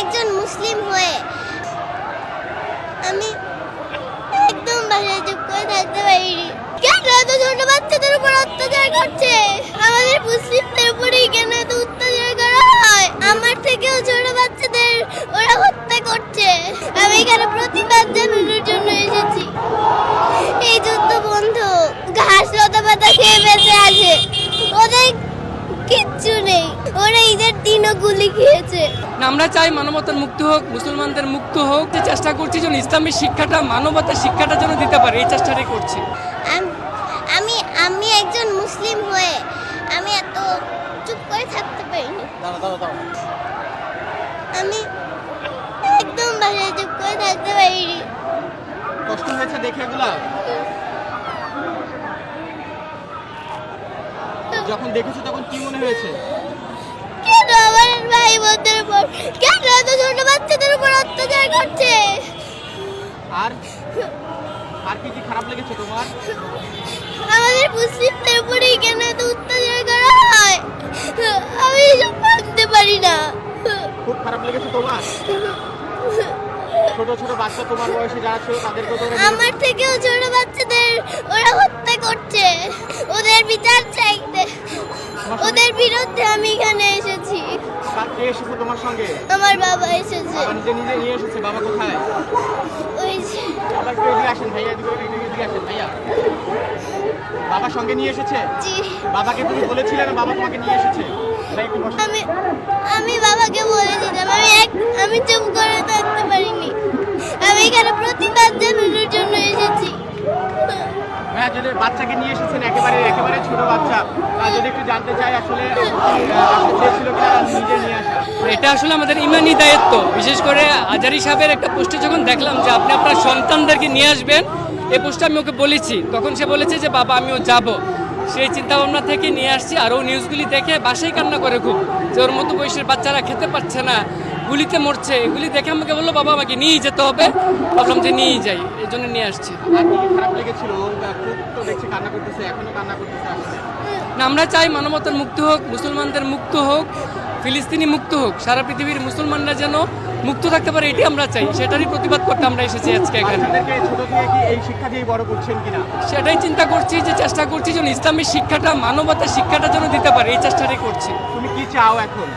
একজন মুসলিম হয়ে আমি একদম বাসায় চুপ করে থাকতে পারিনি। কেন এত ছোট বাচ্চাদের উপর অত্যাচার করছে? আমাদের মুসলিমদের উপরেই কেন এত অত্যাচার করা হয়? আমার থেকেও ছোট বাচ্চাদের ওরা হত্যা করছে। আমি এখানে প্রতিবাদ জানানোর জন্য এসেছি। এই যুদ্ধ বন্ধ। ঘাস লতা পাতা খেয়ে বেঁচে আছে, ওদের কিচ্ছু নেই। ওরা ঈদের দিনও গুলি খেয়েছে। আমরা চাই মানবতার মুক্তি হোক, মুসলমানদের মুক্ত হোক। যে চেষ্টা করছি যেন ইসলামের শিক্ষাটা, মানবতার শিক্ষাটা যেন দিতে পারে, এই চেষ্টাটাই করছি। আমি একজন মুসলিম হয়ে আমি এত চুপ করে থাকতে পারিনি। আমি একদম বাসায় চুপ করে থাকতে পারিনি। কষ্ট হয়েছে দেখে এগুলা? যখন দেখেছো তখন কি মনে হয়েছে? কেন আমার ভাই বোনদের উপর, কেন এত ছোট বাচ্চাদের উপর অত্যাচার করছে? আর আর কি কি খারাপ লেগেছে তোমার? আমাদের মুসলিমদের উপরেই কেন এত অত্যাচার করা হয়? আমি এসব মানতে পারি না। খুব খারাপ লেগেছে তোমার? ছোট ছোট বাচ্চা তোমার বয়সে যারা ছিল তাদেরকে তো আমার থেকেও ছোট বাচ্চাদের ওরা হত্যা করছে। ওদের বিচার চাইতে, ওদের বিরুদ্ধে আমি এখানে এসেছি। কে এসেছে তোমার সঙ্গে? আমার বাবা এসেছে। বাবা নিজে নিজে নিয়ে এসেছে? বাবা কোথায়? ওই যে বাবা একটু এদিকে আসেন ভাইয়া, এদিকে আসেন ভাইয়া। বাবা সঙ্গে নিয়ে এসেছে? জি। বাবাকে তুমি বলেছিলে না বাবা তোমাকে নিয়ে এসেছে? ভাই একটু বসো। আমি বাবাকে বলেছিলাম। আমি চুপ করে থাকতে পারিনি। আমি এখানে প্রতিবাদ জানানোর জন্য এসেছি। হ্যাঁ, যদি বাচ্চাকে নিয়ে এসেছেন, একেবারে ছোট বাচ্চা, যদি একটু জানতে চাই আসলে চেয়েছিল কিনা নিজে নিয়ে আসা? এটা আসলে আমাদের ইমানি দায়িত্ব। বিশেষ করে আজারি সাহেবের একটা পোস্টে যখন দেখলাম যে আপনি আপনার সন্তানদেরকে নিয়ে আসবেন, এই পোস্টটা আমি ওকে বলেছি, তখন সে বলেছে যে বাবা আমিও যাব। সেই চিন্তা ভাবনা থেকে নিয়ে আসছি। আর ও নিউজগুলি দেখে বাসায় কান্না করে খুব, যে ওর মতো বয়সের বাচ্চারা খেতে পারছে না, গুলিতে মরছে। এগুলি দেখে আমাকে বললো বাবা আমাকে নিয়েই যেতে হবে। ভাবলাম যে নিয়েই যাই, এই জন্য নিয়ে আসছি। আর কি খারাপ লেগেছিল? খুব তো দেখছি কান্না করতেছে, এখনো কান্না করতেছে আসলে। না, আমরা চাই মানবতার মুক্তি হোক, মুসলমানদের মুক্ত হোক, ফিলিস্তিনি মুক্ত হোক, সারা পৃথিবীর মুসলমানরা যেন মুক্ত থাকতে পারে, এটি আমরা চাই। সেটারই প্রতিবাদ করতে আমরা এসেছি আজকে এখানে। বাচ্চাদেরকে ছোট থেকে কি এই শিক্ষা দিয়ে বড় করছেন কিনা? সেটাই চিন্তা করছি, যে চেষ্টা করছি যেন ইসলামের শিক্ষাটা, মানবতার শিক্ষাটা যেন দিতে পারে, এই চেষ্টাটাই করছি। তুমি কি চাও এখন?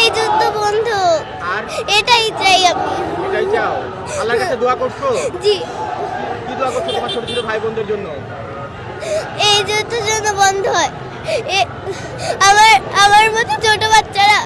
এই যুদ্ধ বন্ধ। আর এটাই চাই আমি। এটাই চাও? আল্লাহর কাছে দোয়া করছো? জি। কি দোয়া করছো তোমার ছোট ছোট ভাই বোনদের জন্য? এই যুদ্ধ যেন বন্ধ হয়। আমার মতো ছোট বাচ্চারা